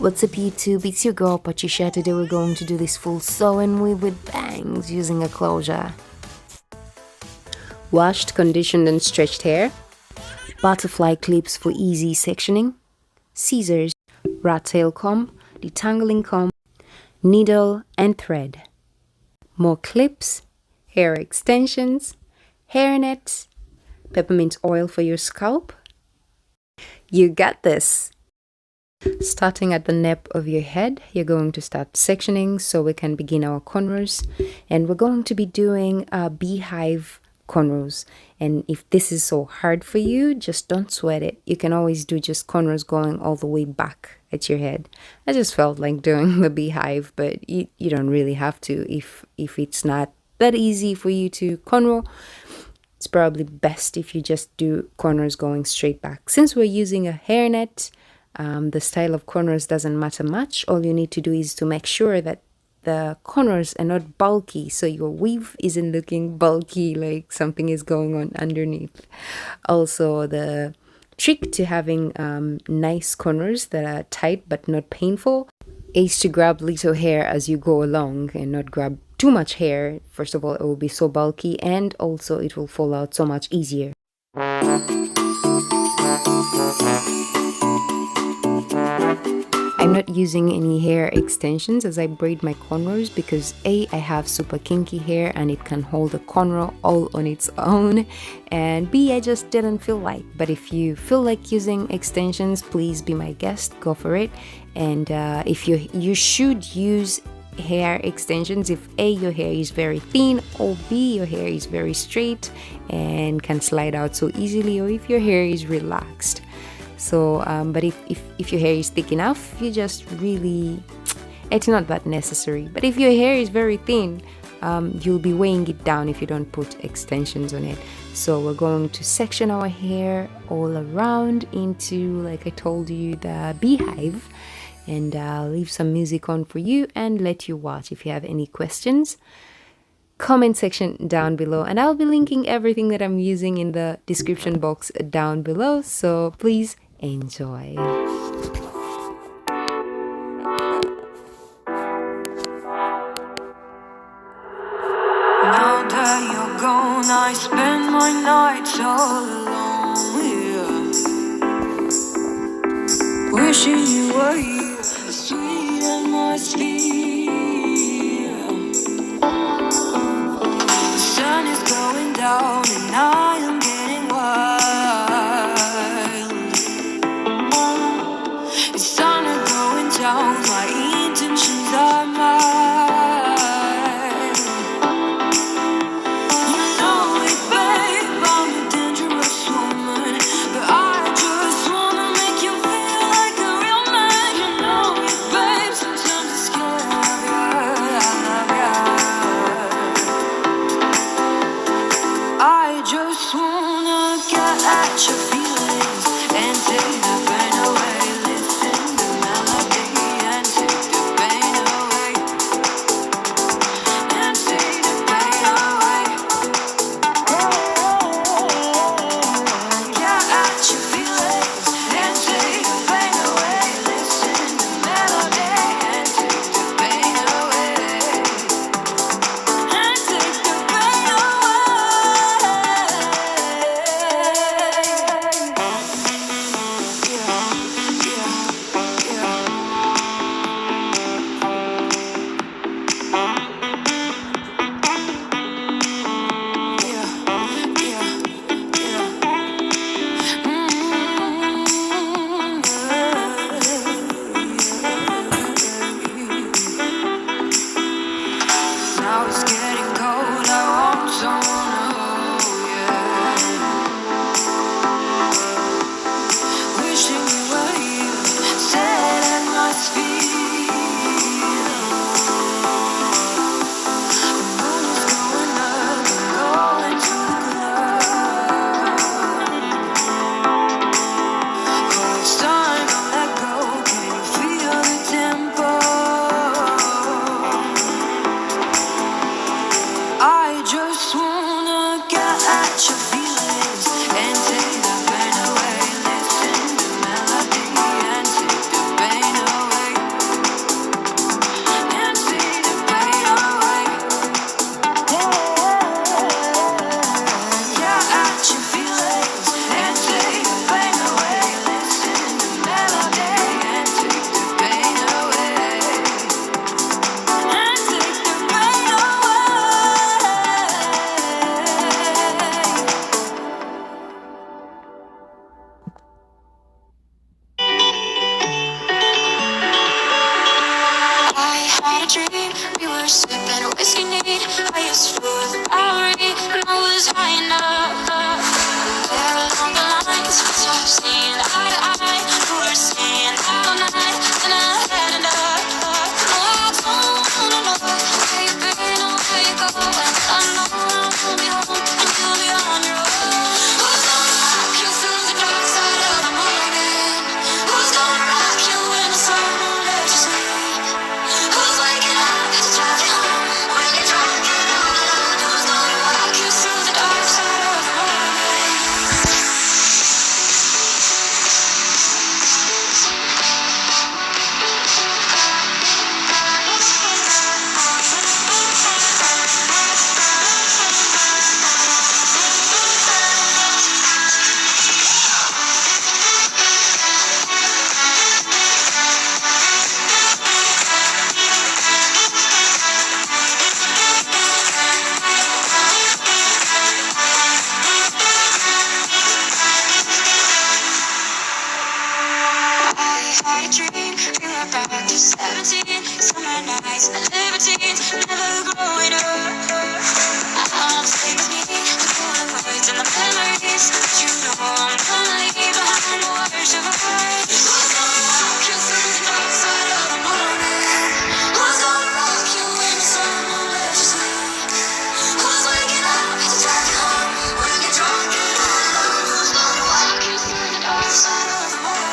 What's up YouTube, it's your girl Patricia. Today we're going to do this full sew and weave with bangs using a closure. Washed, conditioned and stretched hair. Butterfly clips for easy sectioning. Scissors, rat tail comb, detangling comb, needle and thread. More clips, hair extensions, hair nets, peppermint oil for your scalp. You got this! Starting at the nape of your head, you're going to start sectioning so we can begin our cornrows, and we're going to be doing a beehive cornrows. And if this is so hard for you, just don't sweat it. You can always do just cornrows going all the way back at your head. I just felt like doing the beehive, but you don't really have to if it's not that easy for you to cornrow. It's probably best if you just do cornrows going straight back. Since we're using a hairnet, the style of cornrows doesn't matter much. All you need to do is to make sure that the corners are not bulky, so your weave isn't looking bulky like something is going on underneath. Also, the trick to having nice corners that are tight but not painful is to grab little hair as you go along and not grab too much hair. First of all, it will be so bulky, and also it will fall out so much easier. I'm not using any hair extensions as I braid my cornrows because A, I have super kinky hair and it can hold a cornrow all on its own, and B, I just didn't feel like. But if you feel like using extensions, please be my guest, go for it. And if you should use hair extensions if A, your hair is very thin, or B, your hair is very straight and can slide out so easily, or if your hair is relaxed. So but if your hair is thick enough, you just really, it's not that necessary. But if your hair is very thin, you'll be weighing it down if you don't put extensions on it. So we're going to section our hair all around into, like I told you, the beehive. And I'll leave some music on for you and let you watch. If you have any questions, comment section down below, and I'll be linking everything that I'm using in the description box down below, so please enjoy. Now that you're gone, I spend my nights all alone here, wishing you were here, sweet in my sleep. The sun is going down and I am getting wild. It's sun going down, my intentions are mine. You know it, babe, I'm a dangerous woman, but I just wanna make you feel like a real man. You know it, babe, sometimes it's scared of you. I just wanna get at your feelings and take the pain away. Listen to the melody and take the pain away. And take the pain away. Get at your feelings and take the pain away. Listen to the melody and take the pain away. And take the pain away. like a dream. Bring her back to 17. Summer nights and libertines. Never growing up. I'll take me to Polaroids and the memories. You know I'm gonna leave behind the words of a heart. Who's gonna walk you through the dark side of the morning? Who's gonna rock you when the sun won't let you sleep? Who's waking up to drive you home when you're drunk and all alone? Who's gonna walk you through the dark side of the morning?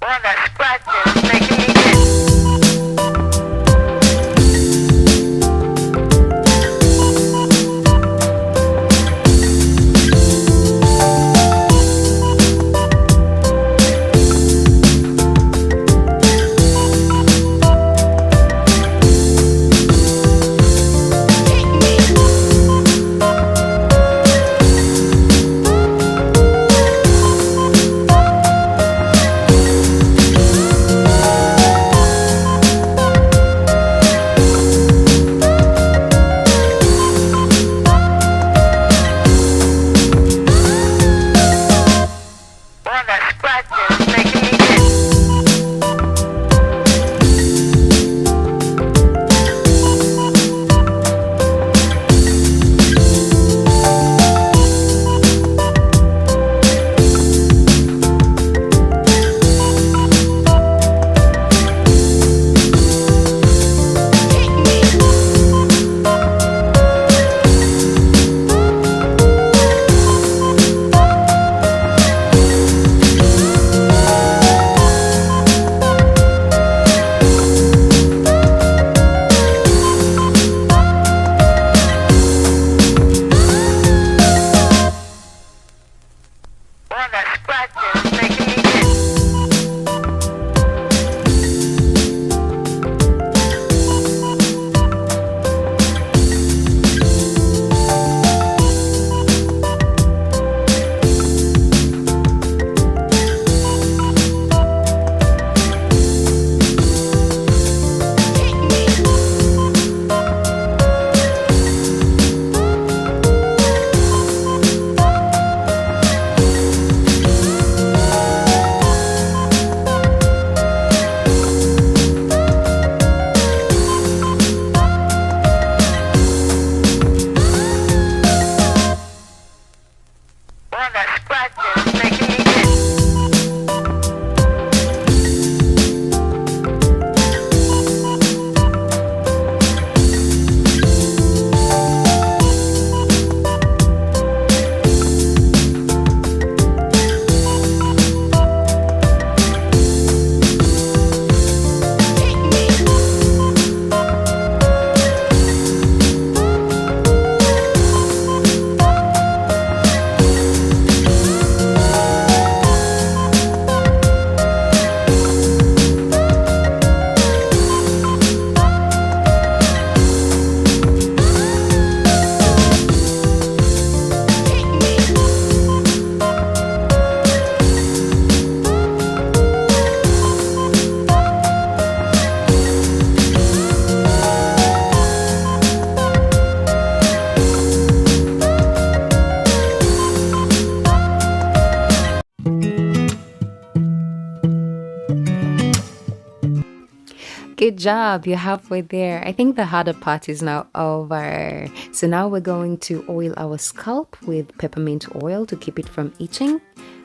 All that scratching is making me itch. Good job, you're halfway there. I think the harder part is now over. So now we're going to oil our scalp with peppermint oil to keep it from itching.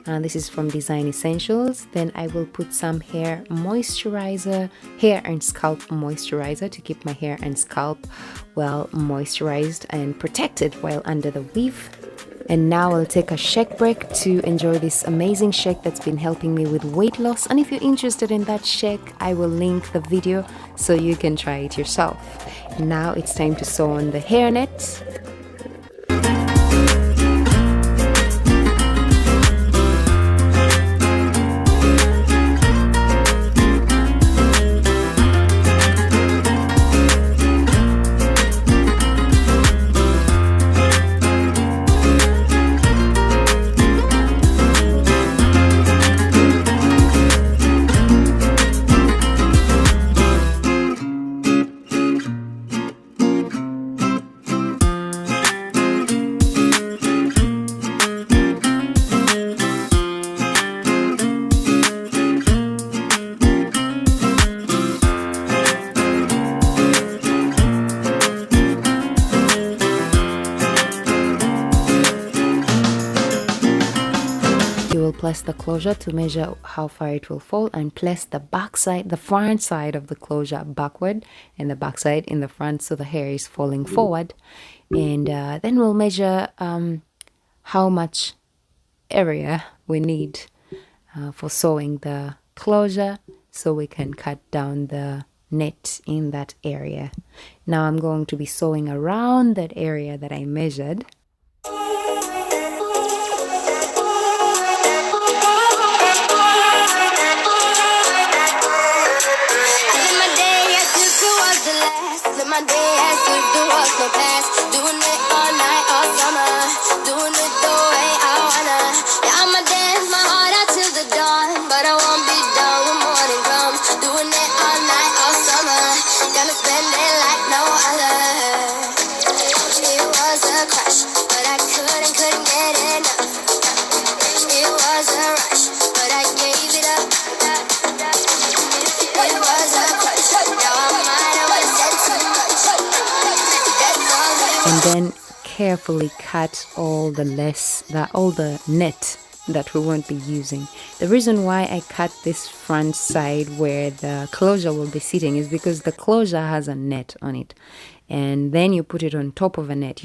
And this is from Design Essentials. Then I will put some hair moisturizer, hair and scalp moisturizer to keep my hair and scalp well moisturized and protected while under the weave. And now I'll take a shake break to enjoy this amazing shake that's been helping me with weight loss. And if you're interested in that shake, I will link the video so you can try it yourself. Now it's time to sew on the hairnet. Place the closure to measure how far it will fall, and place the back side, the front side of the closure backward and the back side in the front so the hair is falling forward. And then we'll measure how much area we need for sewing the closure so we can cut down the net in that area. Now I'm going to be sewing around that area that I measured. My day as if there was no past. Doing it all night, all summer. Doing it the way I wanna. Yeah, I'ma dance my heart out till the dawn, but I won't be done when morning comes. Doing it all night, all summer. Gonna spend it like no other. It was a crush, but I couldn't get enough. It was a rush, but I gave it up. It was a crush, now I might have said too much. And then carefully cut all the net that we won't be using. The reason why I cut this front side where the closure will be sitting is because the closure has a net on it, and then you put it on top of a net,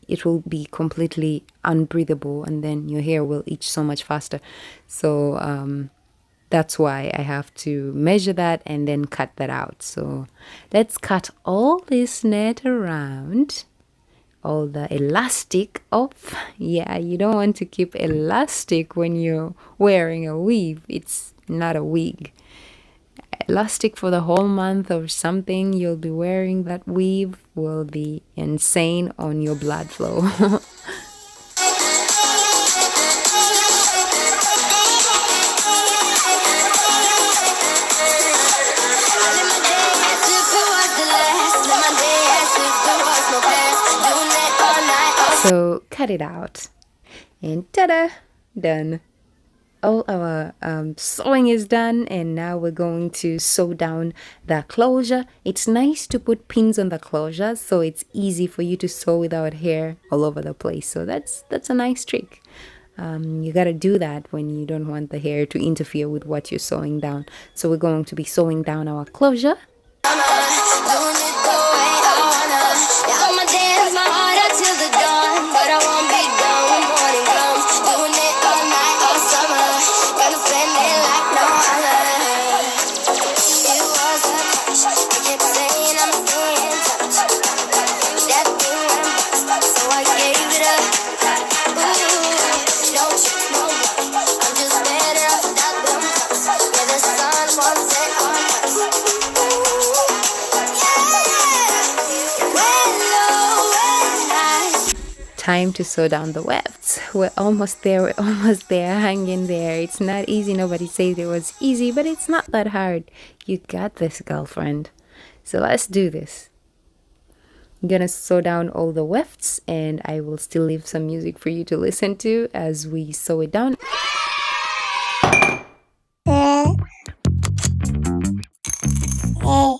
it will be completely unbreathable, and then your hair will itch so much faster. So that's why I have to measure that and then cut that out. So let's cut all this net around, all the elastic off. Yeah, you don't want to keep elastic when you're wearing a weave. It's not a wig. Elastic for the whole month or something you'll be wearing that weave will be insane on your blood flow. So cut it out, and ta-da, done. All our sewing is done, and now we're going to sew down the closure. It's nice to put pins on the closure so it's easy for you to sew without hair all over the place. So that's a nice trick. You gotta do that when you don't want the hair to interfere with what you're sewing down. So we're going to be sewing down our closure. Time to sew down the wefts. We're almost there, hang in there. It's not easy. Nobody said it was easy, but it's not that hard. You got this, girlfriend. So let's do this. I'm gonna sew down all the wefts, and I will still leave some music for you to listen to as we sew it down. Oh.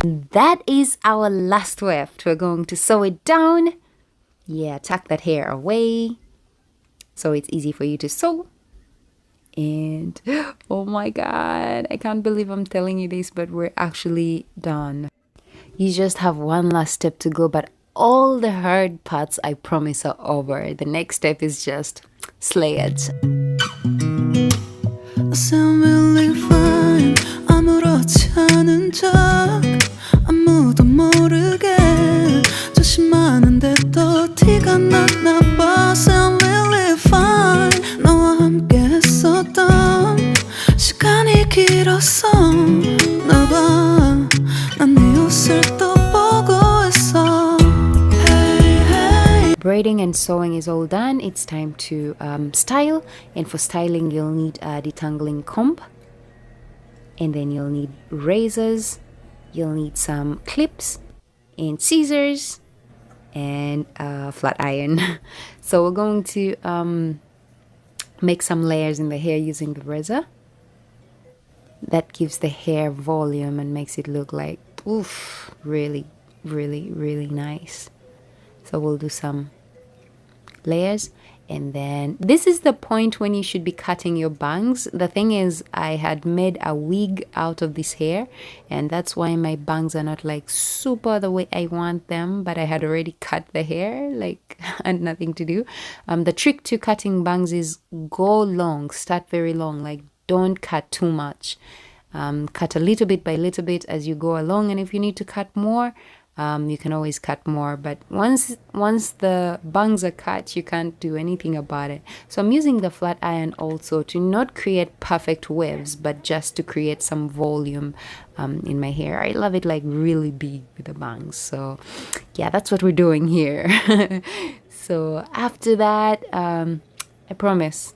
That is our last weft. We're going to sew it down. Yeah, tuck that hair away so it's easy for you to sew. And oh my god, I can't believe I'm telling you this, but we're actually done. You just have one last step to go, but all the hard parts, I promise, are over. The next step is just slay it. sound really fine 아무렇지 않은 척 아무도 모르게 조심하는데 또 티가 났나 봐 Sound really fine 너와 함께 했었던 시간이 길었어 나봐 난 네 옷을 또 보고 있어 hey, hey. Braiding and sewing is all done. It's time to style, and for styling you'll need a detangling comb, and then you'll need razors, you'll need some clips and scissors and a flat iron. So we're going to make some layers in the hair using the razor. That gives the hair volume and makes it look like oof, really nice. So we'll do some layers, and then this is the point when you should be cutting your bangs. The thing is, I had made a wig out of this hair, and that's why my bangs are not like super the way I want them, but I had already cut the hair, like had nothing to do. The trick to cutting bangs is go long, start very long, like don't cut too much. Cut a little bit by little bit as you go along, and if you need to cut more, you can always cut more, but once the bangs are cut, you can't do anything about it. So I'm using the flat iron also to not create perfect waves, but just to create some volume in my hair. I love it like really big with the bangs. So yeah, that's what we're doing here. So after that, I promise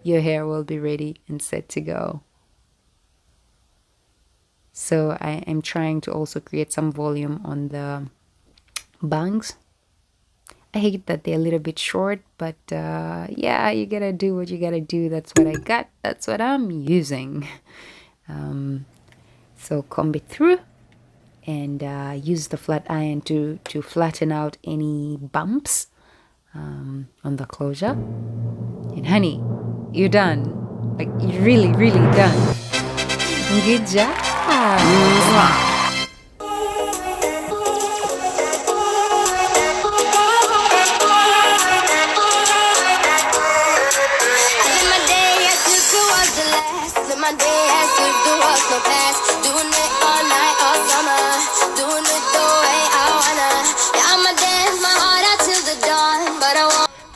your hair will be ready and set to go. So I am trying to also create some volume on the bangs. I hate that they're a little bit short, but yeah, you gotta do what you gotta do. That's what I got. That's what I'm using. So comb it through and use the flat iron to flatten out any bumps on the closure. And honey, you're done. Like, you're really done. Good job.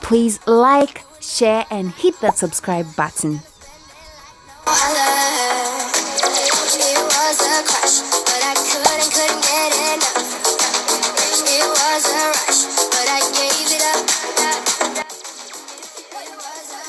Please like, share, and hit that subscribe button. It was a rush, but I gave it up.